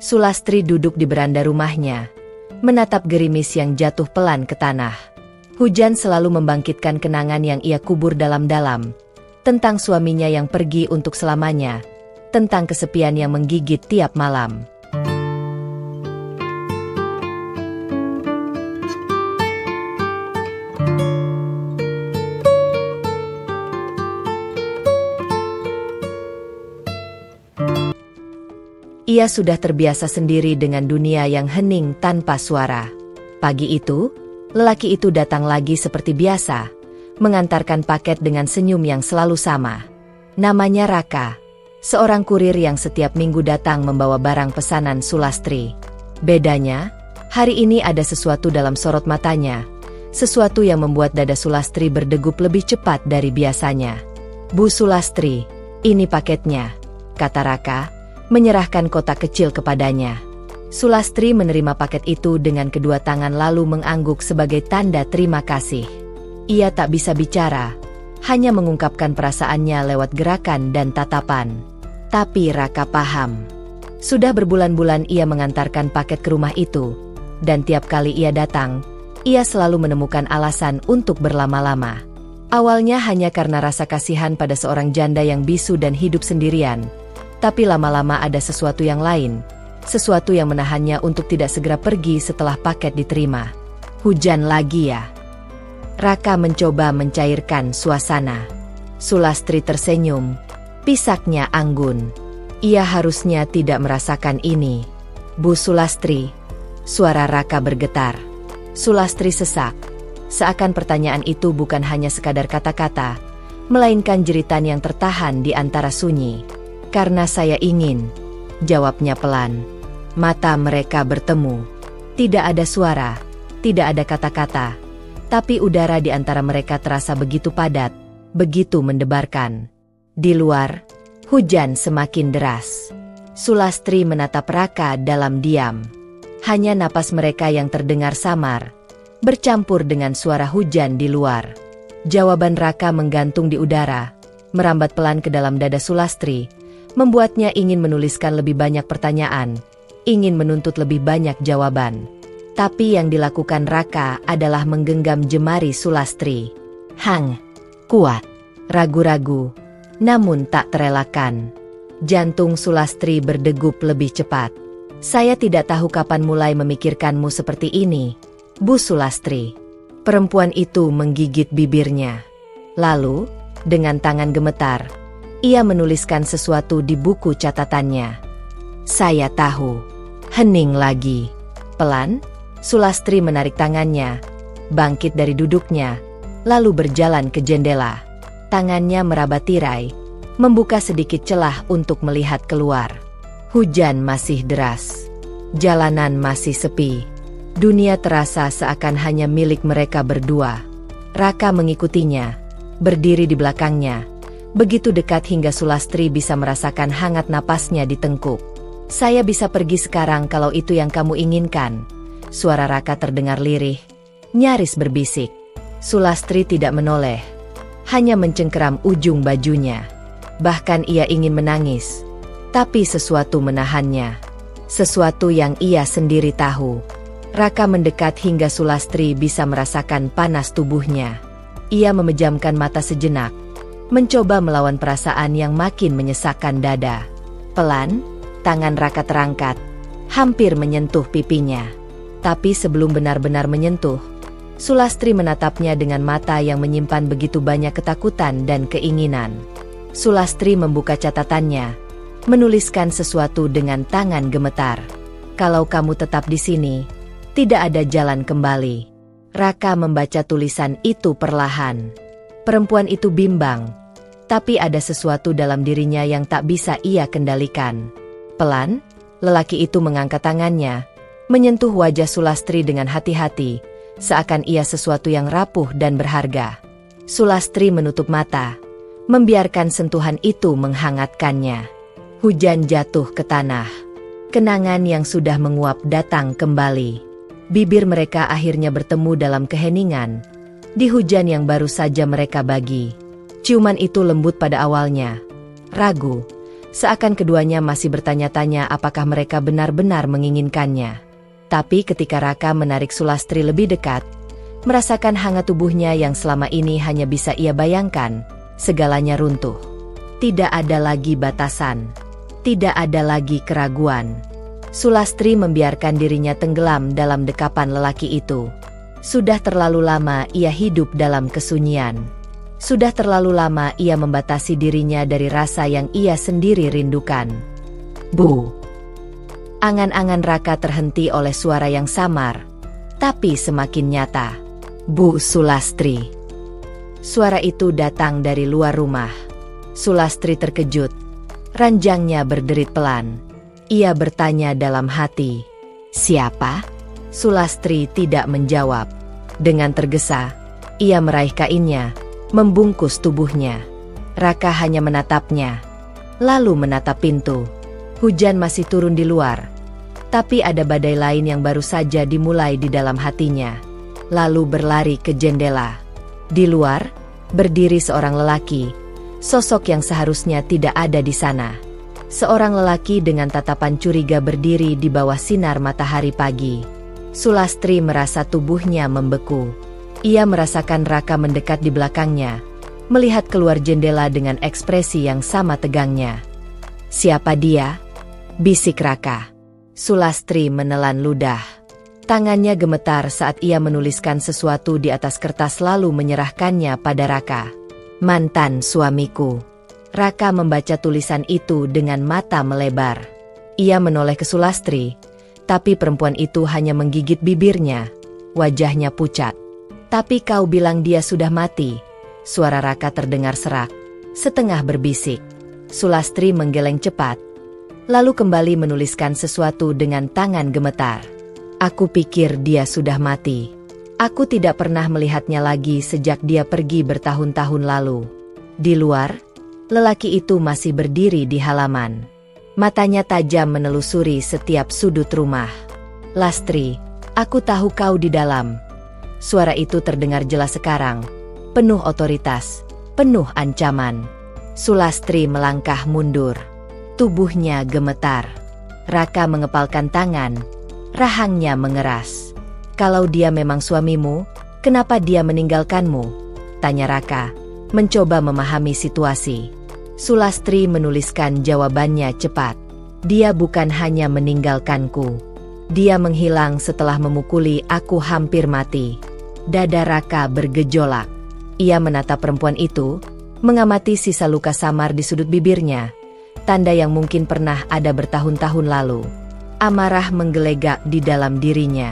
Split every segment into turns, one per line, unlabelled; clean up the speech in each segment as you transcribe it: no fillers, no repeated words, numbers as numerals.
Sulastri duduk di beranda rumahnya, menatap gerimis yang jatuh pelan ke tanah. Hujan selalu membangkitkan kenangan yang ia kubur dalam-dalam, tentang suaminya yang pergi untuk selamanya, tentang kesepian yang menggigit tiap malam. Ia sudah terbiasa sendiri dengan dunia yang hening tanpa suara. Pagi itu, lelaki itu datang lagi seperti biasa, mengantarkan paket dengan senyum yang selalu sama. Namanya Raka, seorang kurir yang setiap minggu datang membawa barang pesanan Sulastri. Bedanya, hari ini ada sesuatu dalam sorot matanya, sesuatu yang membuat dada Sulastri berdegup lebih cepat dari biasanya. "Bu Sulastri, ini paketnya," kata Raka, menyerahkan kotak kecil kepadanya. Sulastri menerima paket itu dengan kedua tangan lalu mengangguk sebagai tanda terima kasih. Ia tak bisa bicara, hanya mengungkapkan perasaannya lewat gerakan dan tatapan. Tapi Raka paham. Sudah berbulan-bulan ia mengantarkan paket ke rumah itu, dan tiap kali ia datang, ia selalu menemukan alasan untuk berlama-lama. Awalnya hanya karena rasa kasihan pada seorang janda yang bisu dan hidup sendirian. Tapi lama-lama ada sesuatu yang lain, sesuatu yang menahannya untuk tidak segera pergi setelah paket diterima. "Hujan lagi ya?" Raka mencoba mencairkan suasana. Sulastri tersenyum, pisaknya anggun. Ia harusnya tidak merasakan ini. "Bu Sulastri," suara Raka bergetar. Sulastri sesak, seakan pertanyaan itu bukan hanya sekadar kata-kata, melainkan jeritan yang tertahan di antara sunyi. "Karena saya ingin," jawabnya pelan. Mata mereka bertemu. Tidak ada suara, tidak ada kata-kata, tapi udara di antara mereka terasa begitu padat, begitu mendebarkan. Di luar, hujan semakin deras. Sulastri menatap Raka dalam diam. Hanya napas mereka yang terdengar samar, bercampur dengan suara hujan di luar. Jawaban Raka menggantung di udara, merambat pelan ke dalam dada Sulastri, membuatnya ingin menuliskan lebih banyak pertanyaan, ingin menuntut lebih banyak jawaban. Tapi yang dilakukan Raka adalah menggenggam jemari Sulastri. Hang, kuat, ragu-ragu, namun tak terelakkan. Jantung Sulastri berdegup lebih cepat. "Saya tidak tahu kapan mulai memikirkanmu seperti ini, Bu Sulastri." Perempuan itu menggigit bibirnya. Lalu, dengan tangan gemetar, ia menuliskan sesuatu di buku catatannya. "Saya tahu." Hening lagi. Pelan, Sulastri menarik tangannya, bangkit dari duduknya, lalu berjalan ke jendela. Tangannya meraba tirai, membuka sedikit celah untuk melihat keluar. Hujan masih deras. Jalanan masih sepi. Dunia terasa seakan hanya milik mereka berdua. Raka mengikutinya, berdiri di belakangnya, begitu dekat hingga Sulastri bisa merasakan hangat napasnya di tengkuk. "Saya bisa pergi sekarang kalau itu yang kamu inginkan." Suara Raka terdengar lirih, nyaris berbisik. Sulastri tidak menoleh, hanya mencengkeram ujung bajunya. Bahkan ia ingin menangis, tapi sesuatu menahannya. Sesuatu yang ia sendiri tahu. Raka mendekat hingga Sulastri bisa merasakan panas tubuhnya. Ia memejamkan mata sejenak, mencoba melawan perasaan yang makin menyesakkan dada. Pelan, tangan Raka terangkat, hampir menyentuh pipinya. Tapi sebelum benar-benar menyentuh, Sulastri menatapnya dengan mata yang menyimpan begitu banyak ketakutan dan keinginan. Sulastri membuka catatannya, menuliskan sesuatu dengan tangan gemetar. "Kalau kamu tetap di sini, tidak ada jalan kembali." Raka membaca tulisan itu perlahan. Perempuan itu bimbang, tapi ada sesuatu dalam dirinya yang tak bisa ia kendalikan. Pelan, lelaki itu mengangkat tangannya, menyentuh wajah Sulastri dengan hati-hati, seakan ia sesuatu yang rapuh dan berharga. Sulastri menutup mata, membiarkan sentuhan itu menghangatkannya. Hujan jatuh ke tanah. Kenangan yang sudah menguap datang kembali. Bibir mereka akhirnya bertemu dalam keheningan, di hujan yang baru saja mereka bagi. Ciuman itu lembut pada awalnya, ragu, Seakan keduanya masih bertanya-tanya apakah mereka benar-benar menginginkannya. Tapi ketika Raka menarik Sulastri lebih dekat, merasakan hangat tubuhnya yang selama ini hanya bisa ia bayangkan, segalanya runtuh. Tidak ada lagi batasan. Tidak ada lagi keraguan. Sulastri membiarkan dirinya tenggelam dalam dekapan lelaki itu. Sudah terlalu lama ia hidup dalam kesunyian. Sudah terlalu lama ia membatasi dirinya dari rasa yang ia sendiri rindukan. Bu! Angan-angan Raka terhenti oleh suara yang samar, tapi semakin nyata. Bu Sulastri. Suara itu datang dari luar rumah. Sulastri terkejut. Ranjangnya berderit pelan. Ia bertanya dalam hati, "Siapa?" Sulastri tidak menjawab. Dengan tergesa, ia meraih kainnya, membungkus tubuhnya. Raka hanya menatapnya, lalu menatap pintu. Hujan masih turun di luar, tapi ada badai lain yang baru saja dimulai di dalam hatinya. Lalu berlari ke jendela. Di luar, berdiri seorang lelaki, sosok yang seharusnya tidak ada di sana. Seorang lelaki dengan tatapan curiga berdiri di bawah sinar matahari pagi. Sulastri merasa tubuhnya membeku. Ia merasakan Raka mendekat di belakangnya, melihat keluar jendela dengan ekspresi yang sama tegangnya. "Siapa dia?" bisik Raka. Sulastri menelan ludah. Tangannya gemetar saat ia menuliskan sesuatu di atas kertas lalu menyerahkannya pada Raka. "Mantan suamiku." Raka membaca tulisan itu dengan mata melebar. Ia menoleh ke Sulastri, tapi perempuan itu hanya menggigit bibirnya. Wajahnya pucat. "Tapi kau bilang dia sudah mati." Suara Raka terdengar serak, setengah berbisik. Sulastri menggeleng cepat, lalu kembali menuliskan sesuatu dengan tangan gemetar. "Aku pikir dia sudah mati. Aku tidak pernah melihatnya lagi sejak dia pergi bertahun-tahun lalu." Di luar, lelaki itu masih berdiri di halaman. Matanya tajam menelusuri setiap sudut rumah. "Lastri, aku tahu kau di dalam." Suara itu terdengar jelas sekarang, penuh otoritas, penuh ancaman. Sulastri melangkah mundur. Tubuhnya gemetar. Raka mengepalkan tangan, rahangnya mengeras. "Kalau dia memang suamimu, kenapa dia meninggalkanmu?" tanya Raka, mencoba memahami situasi. Sulastri menuliskan jawabannya cepat. "Dia bukan hanya meninggalkanku. Dia menghilang setelah memukuli aku hampir mati." Dada Raka bergejolak. Ia menatap perempuan itu, mengamati sisa luka samar di sudut bibirnya, tanda yang mungkin pernah ada bertahun-tahun lalu. Amarah menggelegak di dalam dirinya.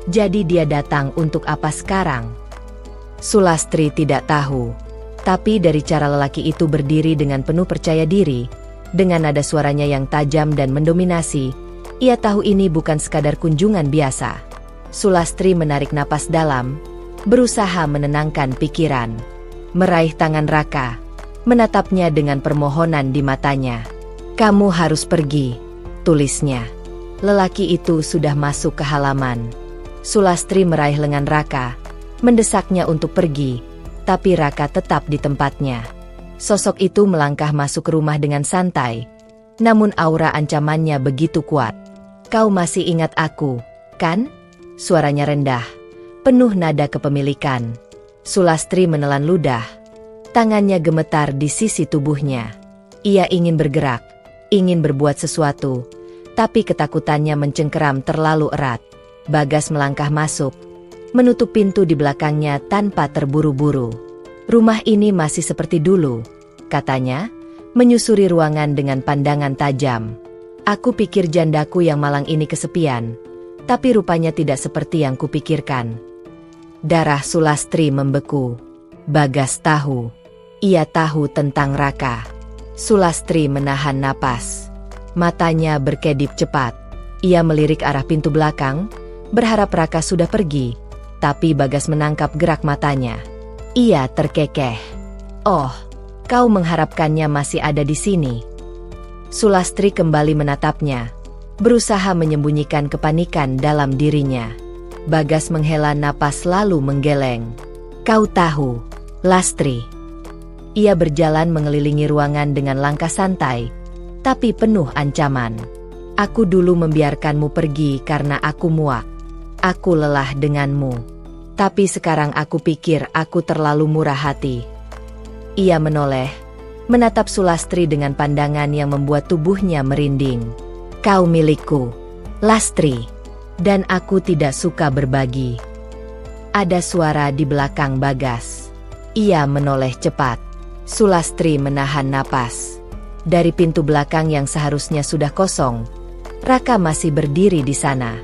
Jadi dia datang untuk apa sekarang? Sulastri tidak tahu. Tapi dari cara lelaki itu berdiri dengan penuh percaya diri, dengan nada suaranya yang tajam dan mendominasi, ia tahu ini bukan sekadar kunjungan biasa. Sulastri menarik napas dalam, berusaha menenangkan pikiran. Meraih tangan Raka, menatapnya dengan permohonan di matanya. "Kamu harus pergi," tulisnya. Lelaki itu sudah masuk ke halaman. Sulastri meraih lengan Raka, mendesaknya untuk pergi. Tapi Raka tetap di tempatnya. Sosok itu melangkah masuk ke rumah dengan santai, namun aura ancamannya begitu kuat. "Kau masih ingat aku, kan?" Suaranya rendah, penuh nada kepemilikan. Sulastri menelan ludah. Tangannya gemetar di sisi tubuhnya. Ia ingin bergerak, ingin berbuat sesuatu, tapi ketakutannya mencengkeram terlalu erat. Bagas melangkah masuk, menutup pintu di belakangnya tanpa terburu-buru. "Rumah ini masih seperti dulu," katanya, menyusuri ruangan dengan pandangan tajam. "Aku pikir jandaku yang malang ini kesepian, tapi rupanya tidak seperti yang kupikirkan." Darah Sulastri membeku. Bagas tahu. Ia tahu tentang Raka. Sulastri menahan napas. Matanya berkedip cepat. Ia melirik arah pintu belakang, berharap Raka sudah pergi. Tapi Bagas menangkap gerak matanya. Ia terkekeh. "Oh, kau mengharapkannya masih ada di sini?" Sulastri kembali menatapnya, berusaha menyembunyikan kepanikan dalam dirinya. Bagas menghela napas lalu menggeleng. "Kau tahu, Lastri." Ia berjalan mengelilingi ruangan dengan langkah santai, tapi penuh ancaman. Aku dulu membiarkanmu pergi karena aku muak. Aku lelah denganmu. Tapi sekarang aku pikir aku terlalu murah hati. Ia menoleh, menatap Sulastri dengan pandangan yang membuat tubuhnya merinding. Kau milikku, Lastri, dan aku tidak suka berbagi. Ada suara di belakang Bagas. Ia menoleh cepat. Sulastri menahan napas. Dari pintu belakang yang seharusnya sudah kosong, Raka masih berdiri di sana.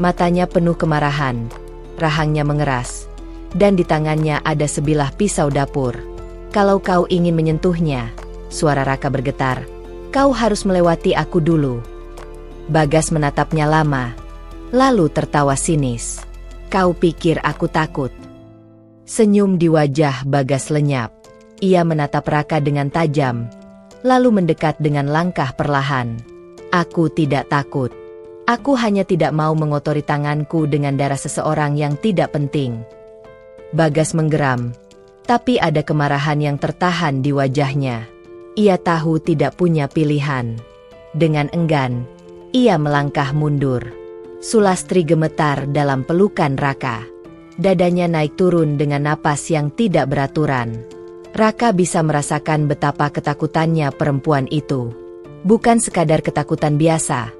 Matanya penuh kemarahan, rahangnya mengeras, dan di tangannya ada sebilah pisau dapur. Kalau kau ingin menyentuhnya, suara Raka bergetar, kau harus melewati aku dulu. Bagas menatapnya lama, lalu tertawa sinis. Kau pikir aku takut? Senyum di wajah Bagas lenyap. Ia menatap Raka dengan tajam, lalu mendekat dengan langkah perlahan. Aku tidak takut. Aku hanya tidak mau mengotori tanganku dengan darah seseorang yang tidak penting. Bagas menggeram, tapi ada kemarahan yang tertahan di wajahnya. Ia tahu tidak punya pilihan. Dengan enggan, ia melangkah mundur. Sulastri gemetar dalam pelukan Raka. Dadanya naik turun dengan napas yang tidak beraturan. Raka bisa merasakan betapa ketakutannya perempuan itu. Bukan sekadar ketakutan biasa,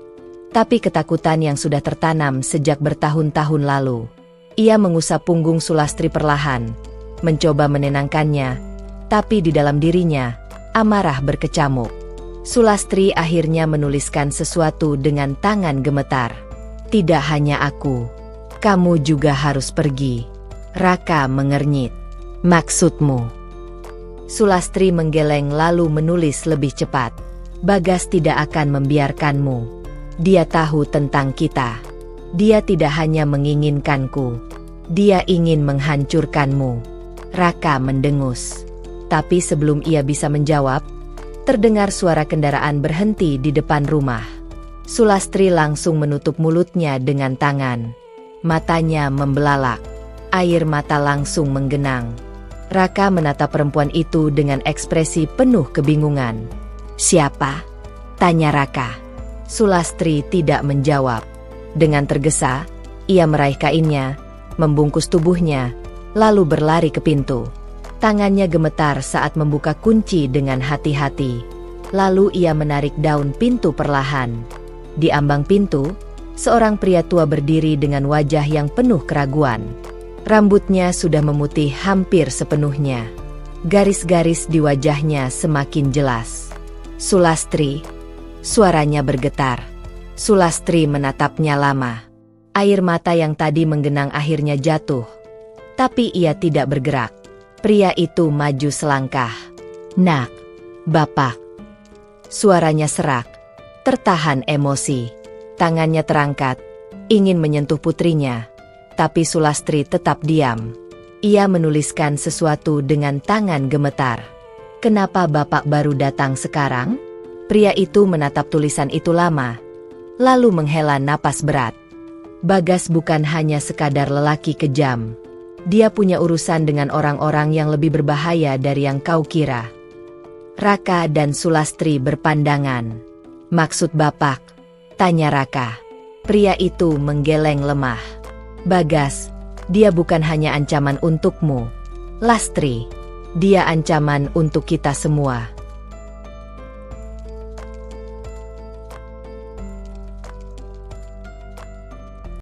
tapi ketakutan yang sudah tertanam sejak bertahun-tahun lalu. Ia mengusap punggung Sulastri perlahan, mencoba menenangkannya, tapi di dalam dirinya, amarah berkecamuk. Sulastri akhirnya menuliskan sesuatu dengan tangan gemetar. Tidak hanya aku, kamu juga harus pergi. Raka mengernyit. Maksudmu? Sulastri menggeleng lalu menulis lebih cepat. Bagas tidak akan membiarkanmu. Dia tahu tentang kita. Dia tidak hanya menginginkanku. Dia ingin menghancurkanmu. Raka mendengus. Tapi sebelum ia bisa menjawab, terdengar suara kendaraan berhenti di depan rumah. Sulastri langsung menutup mulutnya dengan tangan. Matanya membelalak. Air mata langsung menggenang. Raka menatap perempuan itu dengan ekspresi penuh kebingungan. Siapa? Tanya Raka. Sulastri tidak menjawab. Dengan tergesa, ia meraih kainnya, membungkus tubuhnya, lalu berlari ke pintu. Tangannya gemetar saat membuka kunci dengan hati-hati. Lalu ia menarik daun pintu perlahan. Di ambang pintu, seorang pria tua berdiri dengan wajah yang penuh keraguan. Rambutnya sudah memutih hampir sepenuhnya. Garis-garis di wajahnya semakin jelas. Sulastri, suaranya bergetar. Sulastri menatapnya lama. Air mata yang tadi menggenang akhirnya jatuh. Tapi ia tidak bergerak. Pria itu maju selangkah. Nak, Bapak. Suaranya serak, tertahan emosi. Tangannya terangkat, ingin menyentuh putrinya. Tapi Sulastri tetap diam. Ia menuliskan sesuatu dengan tangan gemetar. Kenapa Bapak baru datang sekarang? Pria itu menatap tulisan itu lama, lalu menghela napas berat. Bagas bukan hanya sekadar lelaki kejam. Dia punya urusan dengan orang-orang yang lebih berbahaya dari yang kau kira. Raka dan Sulastri berpandangan. Maksud Bapak? Tanya Raka. Pria itu menggeleng lemah. Bagas, dia bukan hanya ancaman untukmu, Lastri. Dia ancaman untuk kita semua.